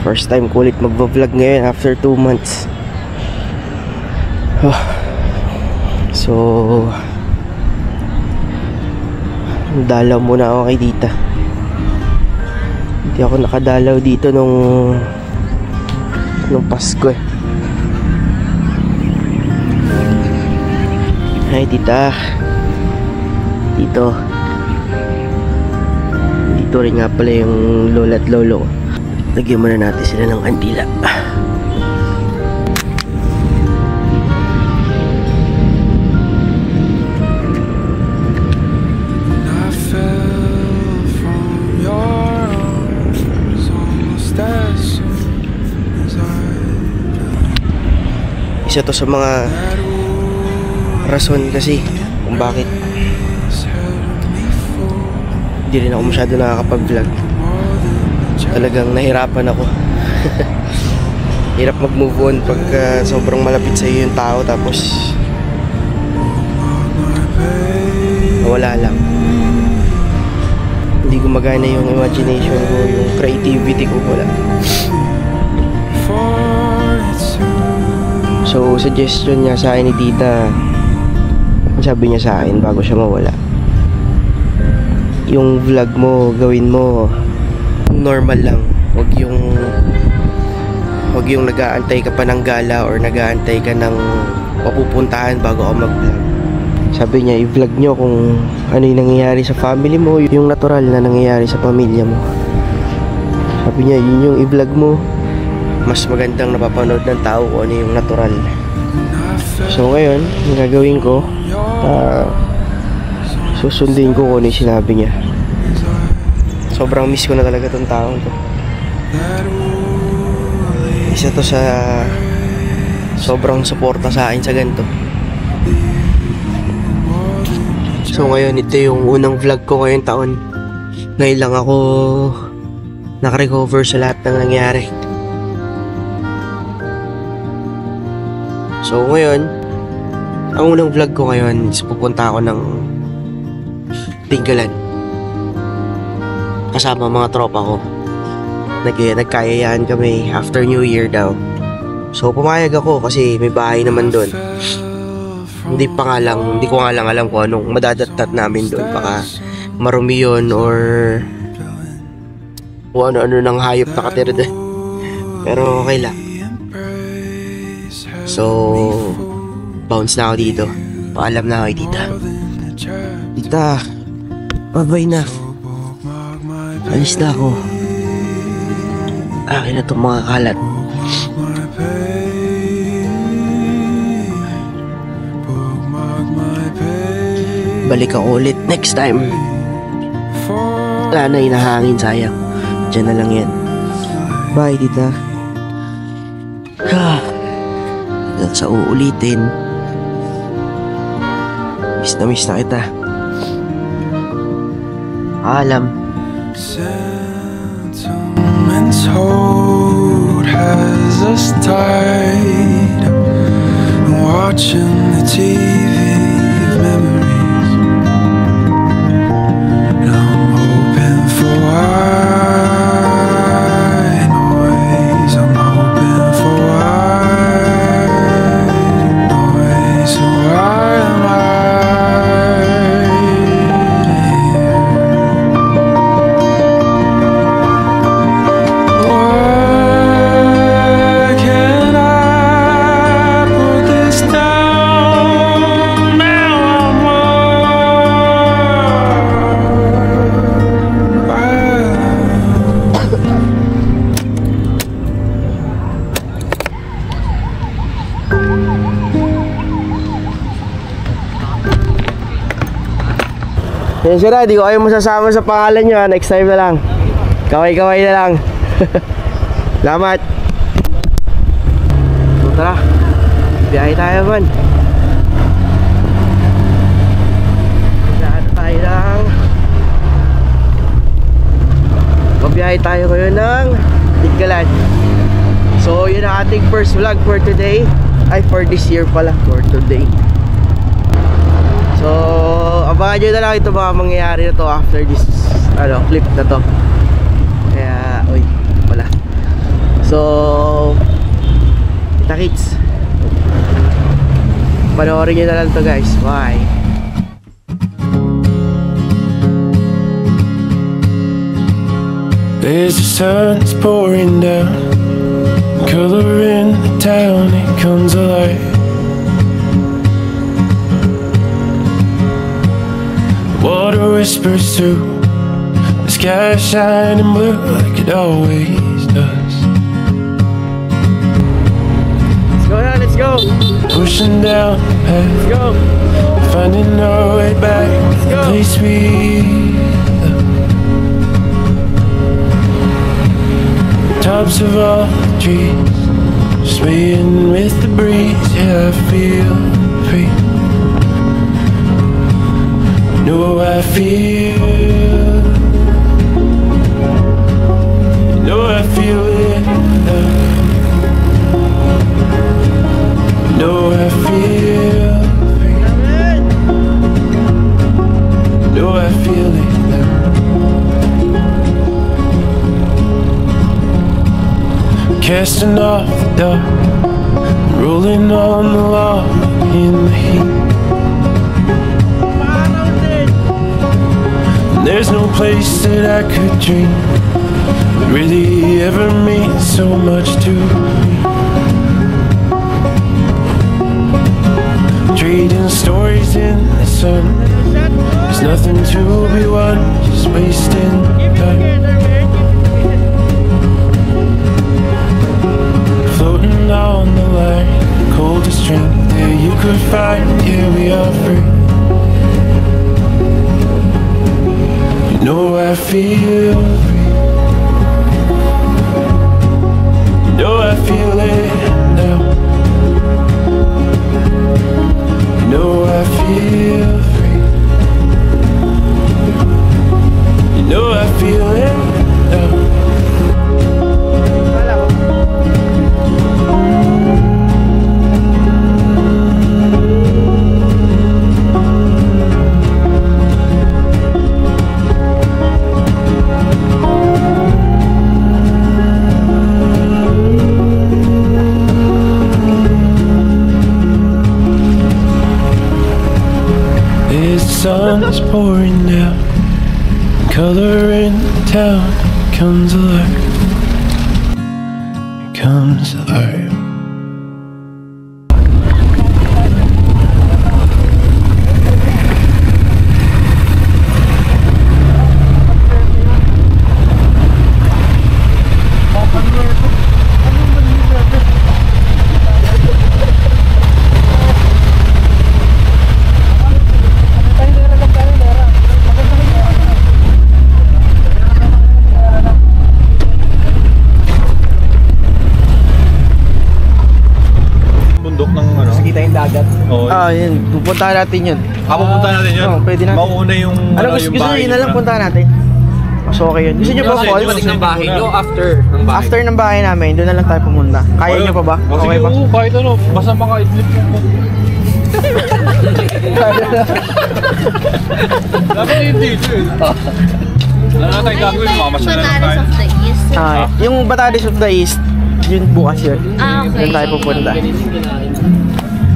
First time ko ulit magvo-vlog ngayon after 2 months. So dalaw muna ako kay Tita. Hindi ako nakadalaw dito nung Pasko eh. Hi Tita. Dito rin nga pala yung lola at lolo. Lagyan muna natin sila ng kandila. Isa to sa mga rason kasi kung bakit hindi rin ako masyado nakakapag-vlog. Talagang nahirapan ako. Hirap mag-move on pag sobrang malapit sa iyo yung tao tapos wala lang. Hindi gumagana yung imagination ko, yung creativity ko, wala. So suggestion niya sa akin ni Tita, sabi niya sa akin bago siya mawala, yung vlog mo gawin mo normal lang, wag yung nag-aantay ka pa ng gala or nag-aantay ka ng papupuntahan bago ako mag-vlog. Sabi niya i-vlog nyo kung ano yung nangyayari sa family mo, yung natural na nangyayari sa pamilya mo. Sabi niya yun yung i-vlog mo, mas magandang napapanood ng tao kung ano yung natural. So ngayon yung gagawin ko, susundin ko kung ano yung sinabi niya. Sobrang miss ko na talaga tong taong to. Isa to sa sobrang suporta sa akin sa ganito. So ngayon ito yung unang vlog ko ngayong taon. Ngayon lang ako nakarecover sa lahat ng nangyari. So ngayon, ang unang vlog ko ngayon is pupunta ako ng Tinggalan kasama mga tropa ko. Nagkayayaan kami after New Year daw. So pumayag ako kasi may bahay naman doon. Hindi ko nga lang alam kung anong madadatat namin doon. Baka marumi yun or kung ano-ano ng hayop nakatira doon. Pero okay lang. So bounce na ako dito. Paalam na ako kay Tita. Tita, bye-bye na. Alis na ako. Akin na itong mga kalat. Balik ako ulit next time. Wala na inahangin, sayang. Diyan na lang yan. Bye Tita. Hanggang sa uulitin. Miss na kita. Alam. Sentiment's hold has us tied, watching the TV of memories, and I'm hoping for white noise. I'm hoping for white noise. So why am I? Yan sila, di ko kayo masasama sa pangalan nyo ha. Next time na lang. Kaway-kaway na lang. Salamat. So tara, biyahe tayo man. Mabiyahe tayo ngayon ng Tinggalan. So yun ang ating first vlog for today. Ay, for this year pala, for today. So abangan nyo na lang ito mga mangyayari na to after this clip na to. Kaya, uy, wala. So, kita kits. Panoorin nyo na lang to guys. Bye. There's the sun that's pouring down, color in the town, it comes alive. Water whispers through the sky, shining blue like it always does. Let's go now, let's go. Pushing down the path, Let's go. finding our way back to the place we love. Tops of all the trees, swaying with the breeze. Yeah, I feel free. Know I feel. Know I feel it now. Know I feel free. Know I feel it now. Casting off the dark, rolling on the log in the heat. And there's no place that I could dream would really ever mean so much to me. Trading stories in the sun, there's nothing to be won, just wasting time. Floating on the line, coldest drink that you could find. Yeah, we are free. You know I feel free. You know I feel it now. You know I feel free. You know I feel it now. Sun is pouring down, color in the town, it comes alive, it comes alive. Yun. Pupuntahan natin yun. Pupuntahan natin yun? Oo, pwede natin. Mauuna yung ano, gusto nyo yun na lang puntahan natin. Mas okay yun. Gusto nyo ba falls? Balik ng bahay nyo after ng bahay. After ng bahay namin, doon na lang tayo pumunta. Kaya nyo pa ba? Okay ba? Oo, kahit ano. Basta makaidlip mo. Dapat yung dito eh. Wala na tayong gagawin. Mamasyal na lang tayo. Yung Batanes of the East, yun bukas yun. Okay. Doon tayo pupunta.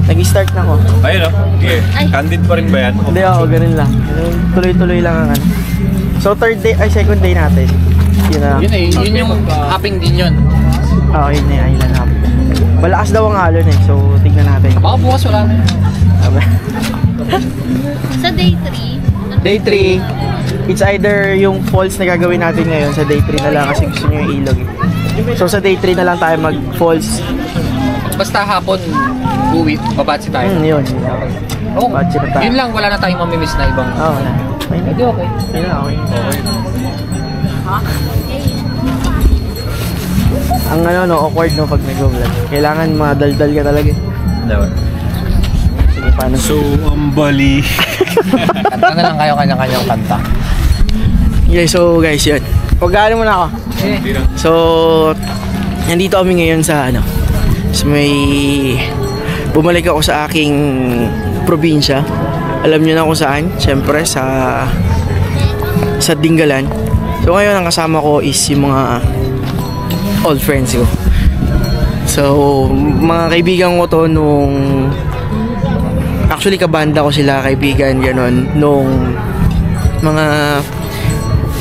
Nag-start na ako. Ayun o. Okay. Candid pa rin ba yan? Hindi ako, ganun lang. Tuloy-tuloy lang ang ano. So second day natin. Yun na. Yun yung hopping din yun. Oo, yun na yung island hopping. Malakas daw ang alon eh. So tignan natin. Baka bukas wala na. Sa day 3. Day 3, it's either yung falls na gagawin natin ngayon sa day 3 na lang kasi gusto nyo yung ilog eh. So sa day 3 na lang tayo mag-falls. Basta hapon, uwi, babatsi tayo. Yun. Oh, Babatsi na tayo. yun lang, wala na tayong mamimiss na ibang. Oo, wala. Okay. Hindi okay. Yun na, okay. Ang ano, no, awkward no pag nag-vlog. Kailangan madaldal ka talaga eh. Dapat. Sige, paano? So, ambali. Kanta na lang kayo kanya-kanyang kanta. Okay, so guys, yun. Pag-ano muna ako. So, nandito kami ngayon sa ano, so may bumalik ako sa aking probinsya. Alam nyo na kung saan, syempre sa Dingalan. So ngayon ang kasama ko is yung mga old friends ko. So, mga kaibigan ko to nung... Actually, kabanda ko sila, kaibigan, gano'n. Nung mga...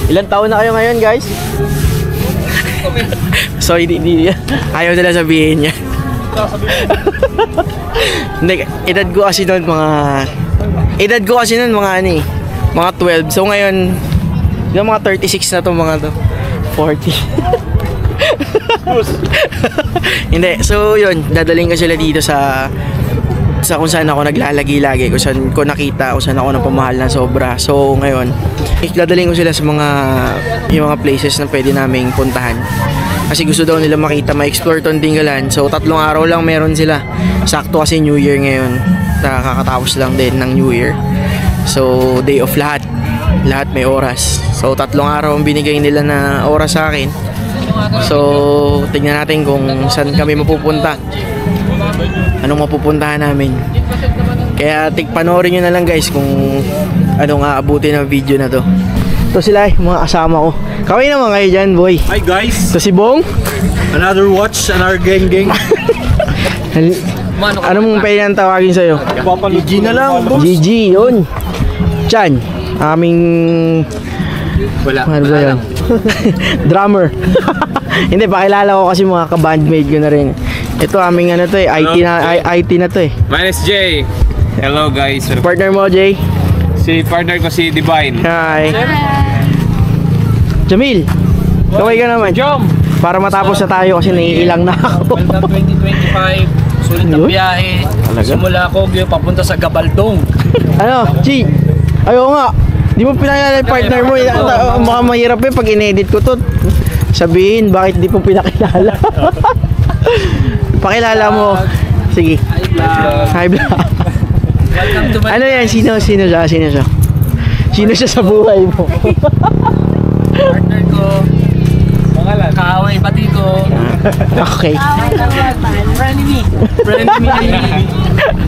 Ilan taon na kayo ngayon, guys? So, hindi ayaw nila sabihin niya. Hindi, edad ko kasi noon mga ano eh, mga 12. So ngayon, yung mga 36 na to, mga to 40. Hindi, so yun, dadaling ko sila dito sa kung saan ako naglalagi lagi, kung saan ko nakita, kung saan ako napamahal na sobra. So ngayon, dadaling ko sila sa yung mga places na pwede naming puntahan. Kasi gusto daw nila makita, ma-explore tong Dingalan. So 3 araw lang meron sila. Sakto kasi New Year ngayon. Nakakatapos lang din ng New Year. So day off lahat. Lahat may oras. So 3 araw ang binigay nila na oras sa akin. So tingnan natin kung saan kami mapupunta. Anong mapupuntahan namin. Kaya panoorin nyo na lang guys kung anong aabutin ng video na to. Ito sila mga kasama ko. Kaway naman kayo dyan, boy. Hi guys! Ito si Bong. Another watch, another gang. Ano mong pwede nang tawagin sa'yo? GG na lang, boss. GG, yun. Chan, aming... Wala. Ano ba yun? Drummer. Hindi, pakilala ko kasi mga kabandmate ko na rin. Ito aming ano to eh, IT na to eh. My name is Jay. Hello guys. Partner mo, Jay? Si partner ko si Divine. Hi. Jamil, kaway ka naman. Jom! Para matapos na tayo kasi naiilang na ako. Welcome 2025. Sulit na Yun? biyahe. Talaga? Simula Kogyo papunta sa Gabaldong. Ano, Chi? Ayaw nga. Di mo pinakilala yung partner mo. Baka mahirap yun pag in-edit ko to. Sabihin, bakit di mo pinakilala? Pakilala mo. Sige. Hi vlog. Welcome to my... Ano yan? Sino siya? Sino siya sa buhay mo? partner ko. Pangalan? Kaaway pati ko. Okay. Frenemy.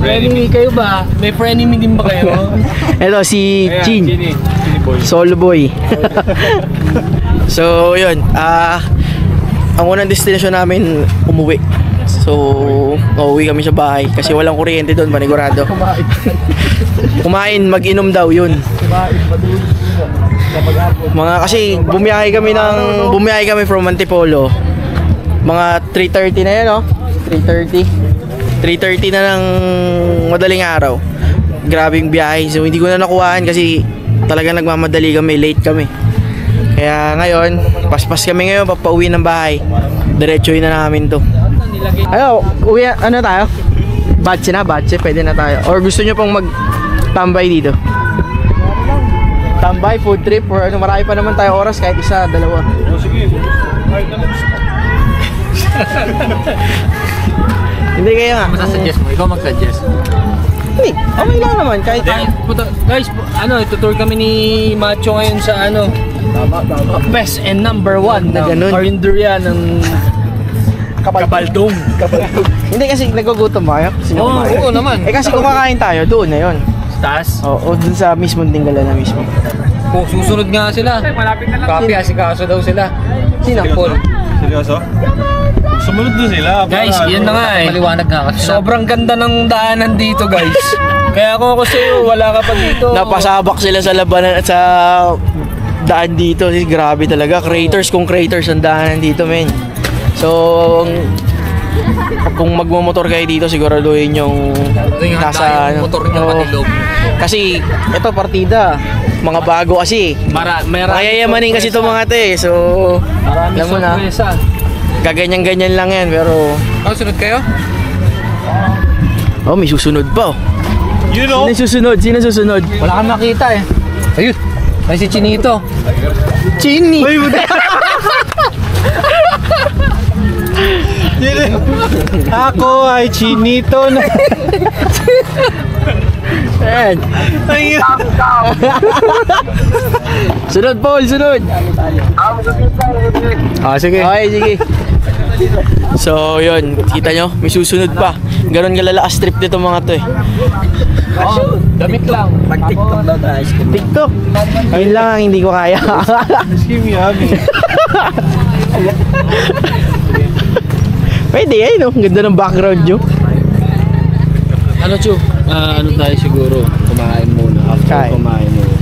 Frenemy kayo ba? May frenemy din ba kayo? Ito si Ayan, Chin. Chini boy. Solo boy. So, yun. Ang unang destination namin, umuwi. So, uuwi kami sa bahay kasi walang kuryente doon, panigurado. Kumain, mag-inom daw, yun. Kasi bumiyahe kami from Antipolo. Mga 3:30 na yan, no? 3:30 na ng madaling araw. Grabing biyahe. So, hindi ko na nakuhaan kasi talagang nagmamadali kami, late kami. Kaya ngayon, paspas kami ngayon, papauwi ng bahay. Diretsuhin na namin to. Ano, ano tayo? Batche, pwede na tayo. Or gusto nyo pong mag-tambay dito? Tambay, food trip, or ano, marami pa naman tayo oras, kahit isa, dalawa. Sige. Kahit na gusto. Hindi kayo nga. Masasuggest mo? Ikaw mag-suggest. Hindi, okay lang naman, kahit... Guys, itutour kami ni Macho ngayon sa best and number 1 Na na ganun. karinderya ng Kabaldong. Hindi kasi nagugutom ba kayo? Oo naman. Eh kasi kung kakain tayo, doon na yun. Taas. Oo, doon sa mismong Dingalan na mismo. Kung susunod nga sila. Malapit na lang. Copy, asikaso daw sila. Sino? Paul. Seryoso? Sumunod na sila. Guys, yun na nga eh. Maliwanag nga kasi. Sobrang ganda ng daanan dito, guys. Kaya kung ako sa'yo, wala ka pa dito. Napasabak sila sa labanan at sa daan dito. Grabe talaga. Craters kung craters ang daanan dito, men. So, kung magmamotor kayo dito, siguraduhin yung nasa motor niya matilog. Kasi ito partida, mga bago kasi. Mayayamanin kasi itong mga to eh. So, alam mo na, gaganyan-ganyan lang yan. Pero, Sunod kayo? oh, may susunod pa oh. You know? Sino susunod? Wala kang makita eh. Ayun, may si Chinito. Chini! Ako ay Chinito na. Ayan. Sunod, Paul, sunod. Sige. Okay, sige. So, yun. Kita nyo? May susunod pa. Ganon kalalakas trip dito mga to eh. Damit lang. Mag-TikTok daw tayo. TikTok? Ayun lang ang hindi ko kaya. Excuse me, Ami. Pwede eh, no? Ang ganda ng background nyo. Ano, Chu? Ano tayo siguro? Kumain muna. After kumain muna.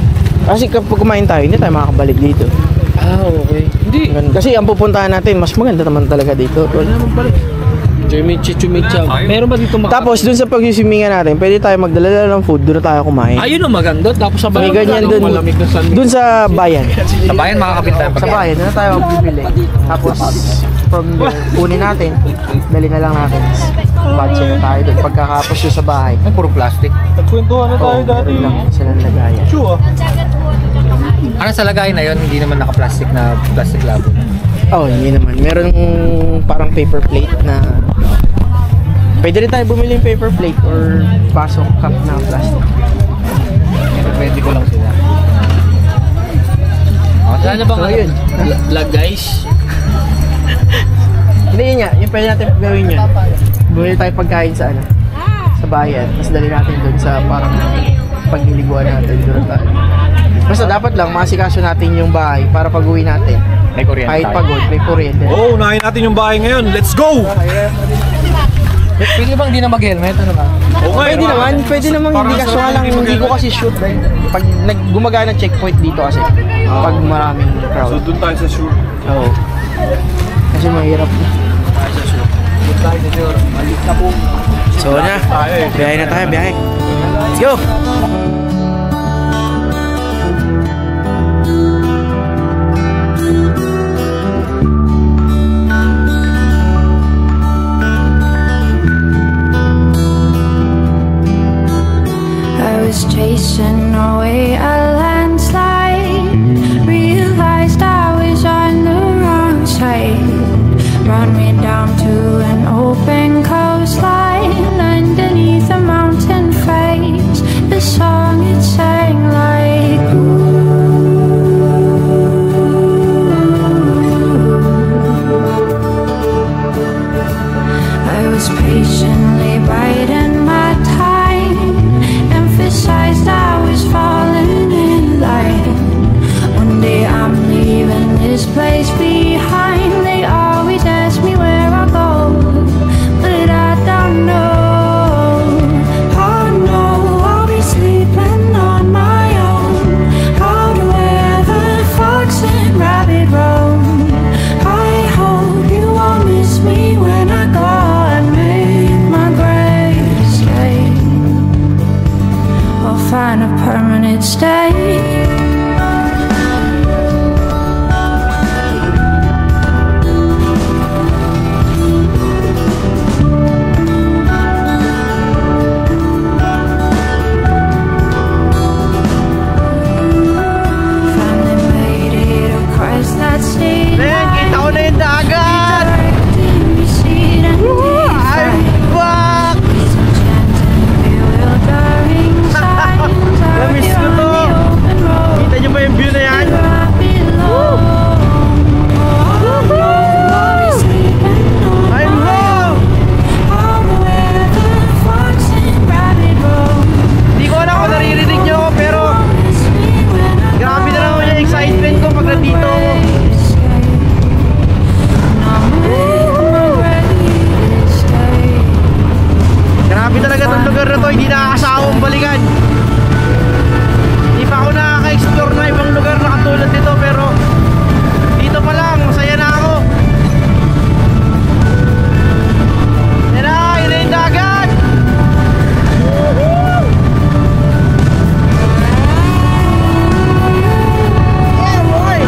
Kasi kapag kumain tayo, hindi tayo makakabalik dito. Okay. Hindi. Kasi ang pupuntahan natin, mas maganda naman talaga dito. Wala naman pala. Chumicha. Meron ba dito Tapos dun sa pagsisimingan natin, pwede tayo magdala ng food, doon na tayo kumain. Ayun ang maganda. Tapos sa May bayan. ganyan dun sa bayan. Sa bayan makakapit tayo. Sa bayan, doon na tayo magbibili. Tapos from there, kunin natin, dali na lang natin. Budget na tayo doon. Pagkakapos yun sa bahay. Ay, puro plastic. Nagkwentuhan na tayo dati. Meron lang silang lagayan. Ano sa lagay na yun? Hindi naman naka-plastic na plastic labo. Oh, hindi naman. Meron parang paper plate na pwede rin tayo bumili ng paper plate or pasok cup na plastic. Pwede ko lang sila. Saan na bang yun? Vlog guys? Hindi yun nga, yung pwede natin gawin yun. Bumili tayo pagkain sa sa bayan. Tapos dali natin doon sa parang pagliliguan natin doon tayo. Basta dapat lang masikaso natin yung bahay para pag-uwi natin. May kuryente. Kahit pagod, may kuryente. Oh, unahin natin yung bahay ngayon. Let's go! Pwede bang di na mag-helmet? Ano ba? Okay, Pwede naman hindi kaso nga lang hindi ko kasi shoot dahil pag gumagana checkpoint dito kasi pag maraming So crowd. doon tayo sa shoot. Oo. Kasi mahirap. So na, biyahe na tayo, biyahe. Let's go! I was chasing away a landslide. Realized I was on the wrong side. Brought me down to an open coastline. Underneath a mountain face, the song it sang like I was patiently biding my time. Emphasized I was falling in line. One day I'm leaving this place behind. They always ask me where I go, but I don't know. Oh no, I'll be sleeping on my own. Out where the fox and rabbit roam. I hope you won't miss me when I go and make my grave straight. I'll find a permanent stay. Finally made it across that state Ayan, kita ko na yung dagat! Back! Namiss ko to! Kita nyo ba yung view na yan? I'm home! Hindi ko alam kung naririnig nyo ako pero grabe na naman yung excitement ko pag nandito ako. Grabe talaga itong lugar na to, hindi nakakasawang balikan. Hindi pa ako nakaka-explore na ibang lugar na katulad nito pero dito pa lang, masaya na ako. Yan na, yun na yung dagat! Yeah, boy!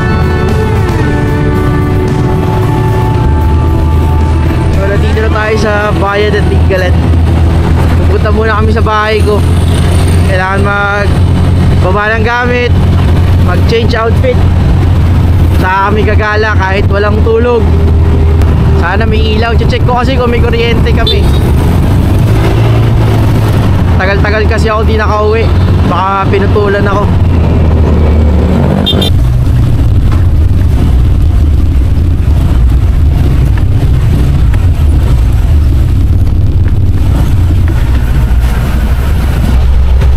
So, nandito na tayo sa bayan at Tinggalan. Pupunta muna kami sa bahay ko. Kailangan magbaba ng gamit, mag-change outfit. Saka kami gagala kahit walang tulog. Sana may ilaw. Check ko kasi kung may kuryente kami. Tagal-tagal kasi ako di nakauwi. Baka pinutulan ako.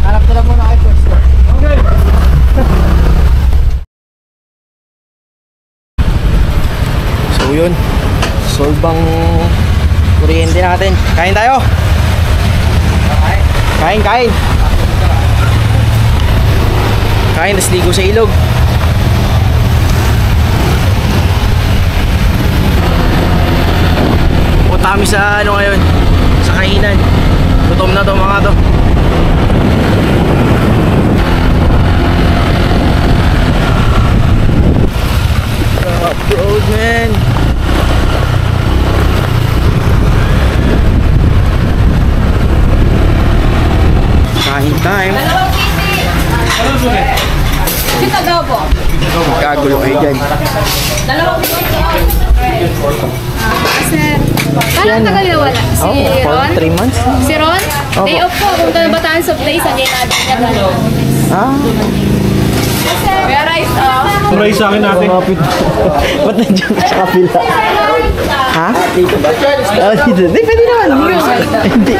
Hanap na lang muna kayo pwesto. Okay. So yun, solve ang kuryente natin. Kain tayo. Kain. Kain, tas ligo sa ilog. Punta kami sa ano ngayon, sa kainan. Gutom na to mga to. Up road, man. Kain time. Kagulo kayo dyan. Sir, parang tagal na wala. Si Ron? 3 months. Si Ron? Day off po. Kung ka Bataan sa place, ang natin niya gano'n. Ah. Kaya rice, Tuloy sa akin natin. Ba't nandiyan ka sa kapila? Ha? Dito ba? Dito. Hindi, pwede naman. Hindi.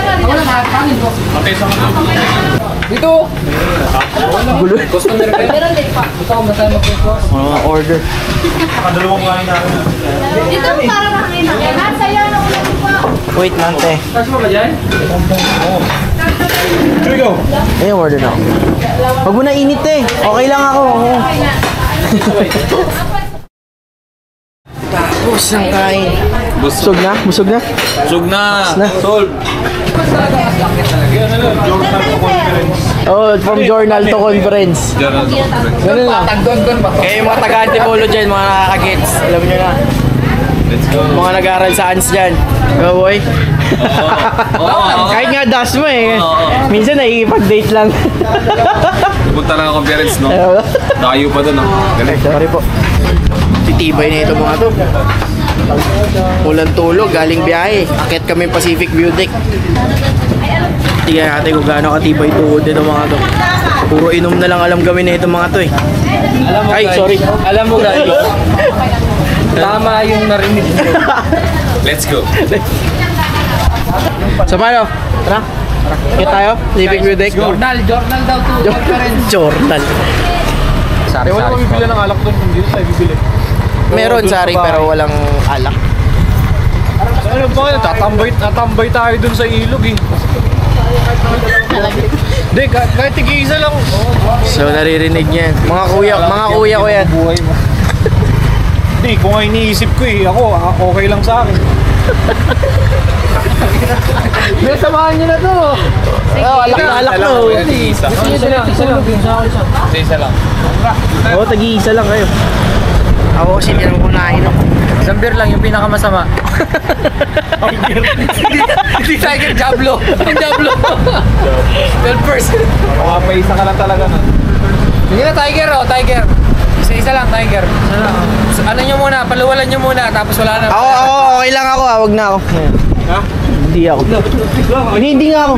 Dito! Gulo. Customer ka. Gusto ko ba tayo mag-request? Order. Nakadalawang kain natin. Dito parang makina. Saya na ulit po. Wait, nante. Kasi mo ba dyan? Here we go. Ayun, order na ako. Huwag mo na init eh. Okay lang ako. Tapos ang kain. Busog na? Busog na? Sug na! Solve. Oh, from journal to conference. Ganun lang. Kaya yung mga taga-antipolo dyan, mga nakaka-gets. Alam nyo na. Let's go. Mga nag-aaral sa ANS dyan. Go boy. Kahit nga das mo eh. Minsan nakikipag-date lang. Pupunta lang ang conference, no? Nakayo pa doon, no? Galing. Sorry po. Titibay na ito mga to. Ulan tulog, galing biyahe. Akit kami Pacific View Deck. Tingnan natin kung gaano katibay tuhod nito mga to. Puro inom na lang alam gawin na ito mga to eh. Alam mo, Ay, guys, sorry. Alam mo guys, tama yung narinig mo. Let's go. So paano? Tara. Akit tayo. Pacific View Deck. Journal daw to. Journal. Sorry. Wala kang bibili ng alak doon kung dito tayo bibili. Meron sari pero walang alak. Ano ba kayo? Tatambay tayo dun sa ilog eh. Hindi, kahit tig-isa lang. So naririnig niya yan. Mga kuya ko yan. Buhay mo. Hindi, kung nga iniisip ko eh. Ako, okay lang sa akin. May samahan nyo na to. Alak na alak to. Isa lang. Oo, tag-iisa lang kayo. Ako kasi hindi naman kunain ako. Isang beer lang yung pinakamasama. Hindi Tiger, Diablo. Ang Diablo. 12%. Makapaisa ka lang talaga na. Sige na, Tiger oh, Tiger. Isa lang, Tiger. Ano nyo muna, paluwalan nyo muna, tapos wala na. Ako, okay lang ako. Wag na ako. Ha? Hindi ako. Hindi nga ako.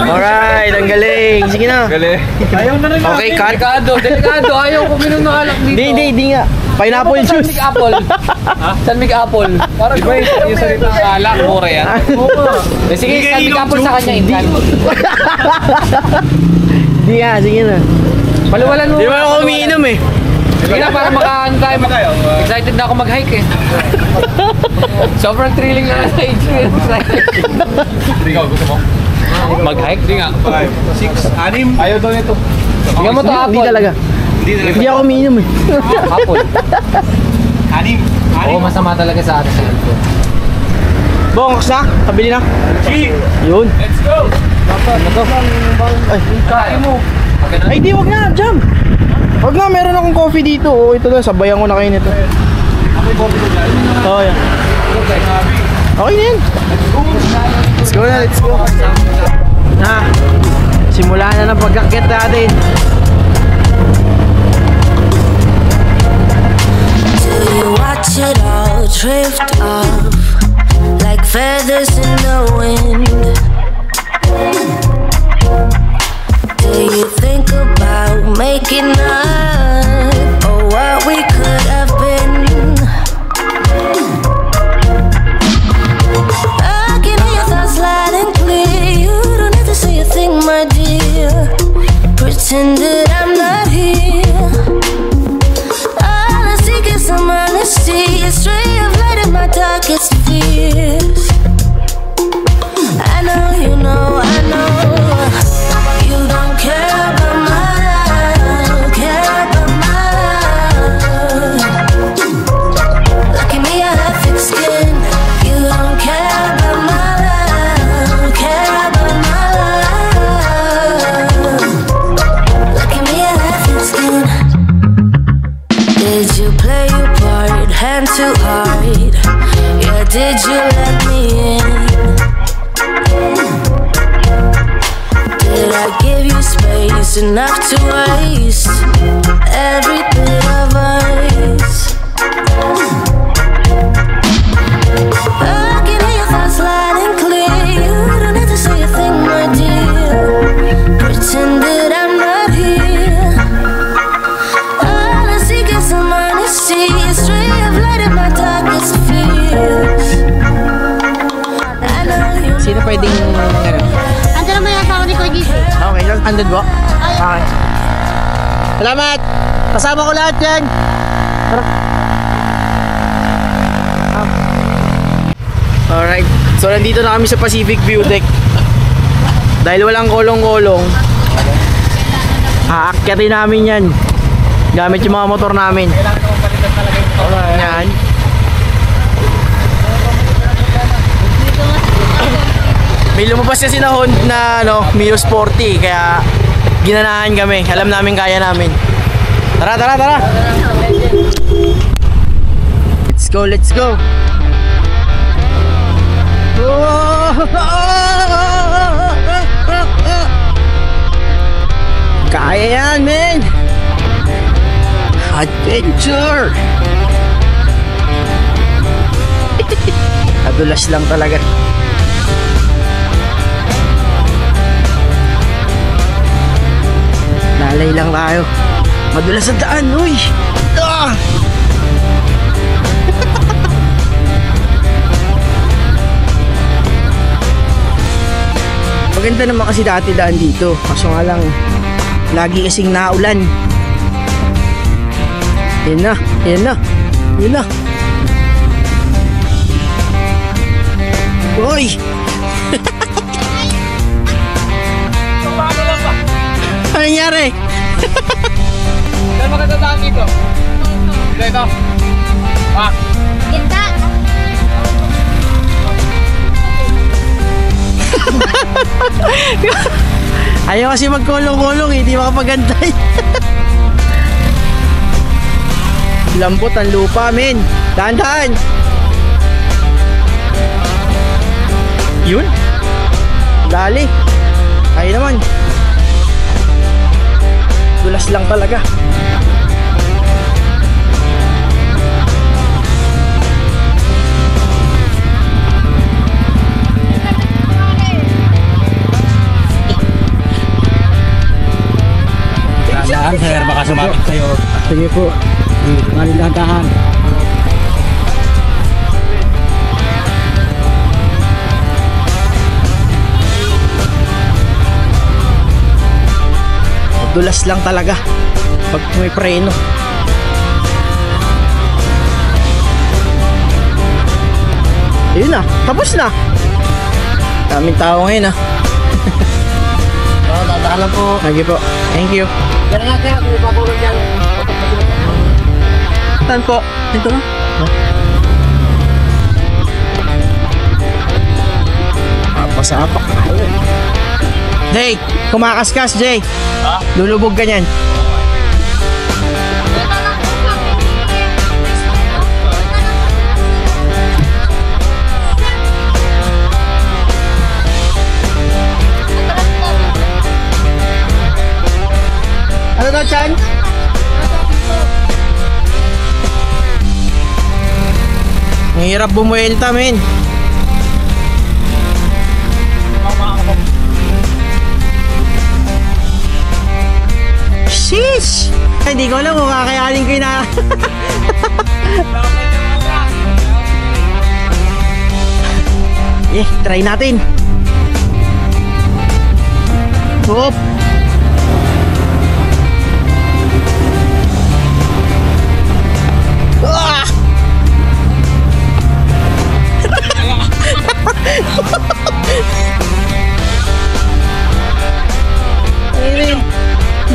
Alright, ang galing. Sige na. Galing. Ayaw na rin. Okay, cut. Delikado. Ayaw ko minum ng alak dito. Hindi nga. Pineapple San juice. Mig Apple. San Mig Apple. Parang Iba yung salita ng alak, mura yan. Sige, San Mig Apple sa kanya, Intan. Hindi nga, sige na. Paluwalan mo. Di ba ako umiinom eh? Sige na, para makaano tayo. Excited na ako mag-hike eh. Sobrang thrilling na sa experience. Ikaw, gusto mo? Mag-hike? Hindi nga. 5, 6, 6. Ayaw daw nito. Tingnan mo to, Hindi Apple. talaga. Hindi ako umiinom eh. Apple. 6. Oo, masama talaga sa atin sa health. Bongox na? Kabili na? Yun. Let's go! Ay, Kain mo. ay di, wag na. Jam. Wag na, meron akong coffee dito. Oh, ito na, sabayan ko na kayo nito. Oh, yan. Okay na yan. Let's go na, let's go. Na, simula na ng pagkakit natin. Till you watch it all drift off like feathers in the wind. Till you think about making up or what we could have been. I can hear your thoughts loud and clear. You don't have to say a thing, my dear. Pretend that I'm not here. All I seek is some honesty, a stray of light in my darkest night. Yeah, did you let me in? Did I give you space enough to waste every bit of ice? I can hear your thoughts loud and clear. You don't have to say a thing, my dear. Pretend that I'm not here. All I seek is some honesty, a stray of light in my darkest fears. I know you. Sino pwedeng ano? Ando naman yung tao ni Kuya Gigi. Okay, andun po? Okay. Salamat! Kasama ko lahat yan! Tara. Alright, so nandito na kami sa Pacific View Deck. Dahil walang kolong-kolong, aakyatin namin yan gamit yung mga motor namin. Yan. May lumabas kasi na Honda na Mio Sporty, kaya ginanahan kami. Alam namin kaya namin. Tara, tara, tara. Let's go, let's go. Kaya yan, men. Adventure. Nadulas lang talaga. Lalay lang tayo. Madulas ang daan, uy. Ah! Maganda naman kasi dati daan dito. Kaso nga lang, lagi kasing naulan. Yan na, yan na, yan na. Uy! Ano nangyari? Saan magandaan dito? Dito. Ah. Ganda. Ayaw kasi magkulong-kulong, hindi makapagantay. Lambot ang lupa, men. Dahan-dahan. Yun. Dali. Ay naman. Dulas lang talaga. Dahan, sir. Baka sumapit sa'yo. Sige po. Dahan. Dulas lang talaga pag may preno. Ayun na, tapos na. Daming tao ngayon ah. Dadaan lang po. Sige po, thank you. Yan nga sir, may papulong yan. Saan po? Dito na. Pasapak. Jay, kumakaskas Jay. Ha? Lulubog ka niyan. Ano daw, Chan? Mahirap bumuelta, men. Sheesh! Hindi ko alam kung kakayanin ko yun na. Try natin. Hop! Ah!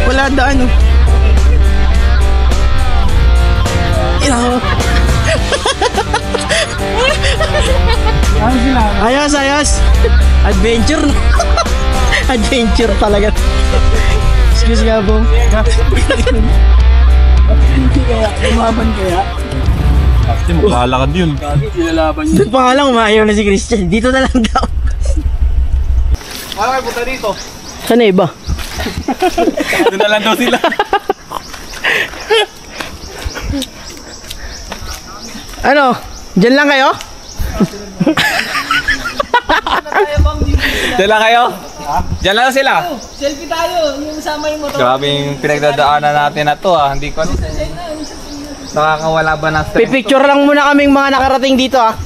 Wala daan oh. Ayos, ayos. Adventure. Adventure talaga. Excuse nga po. Hindi kaya, umaban kaya. Ate, maglalakad yun. Doon pa nga lang, umayaw na si Christian. Dito na lang daw. Ano kayo punta dito? Saan na iba? Doon na lang daw sila. Ano? Diyan lang kayo? Diyan lang kayo? Diyan lang sila. Selfie tayo, yung sama yung motor. Grabe yung pinagdadaanan natin na to ah. Hindi ko nakakawala ba ng strength? Pipicture lang muna kaming mga nakarating dito ah.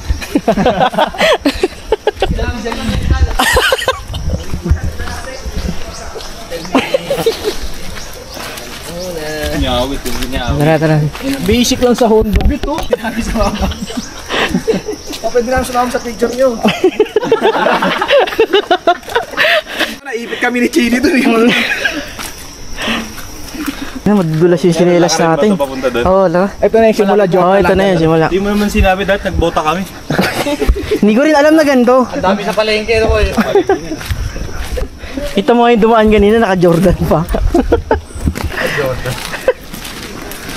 Nyawit, hindi nyawit. Tara, tara. Basic lang sa Honda. Bito. Pwede namin sumama sa picture nyo. Naipit kami ni Chidi doon eh. Madudulas yung sinelas natin. Oo, no? Ito na yung simula, joke. Oo, ito na yung simula. Hindi mo naman sinabi dahil nagbota kami. Hindi ko rin alam na ganito. Ang dami sa palengke ito ko eh. Ito mo yung dumaan kanina, naka-Jordan pa.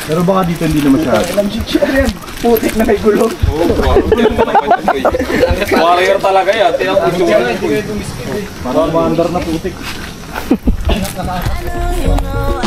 Pero baka dito hindi na masyado. Putik na may gulong. Warrior talaga yan. Parang mandar na putik. I know you know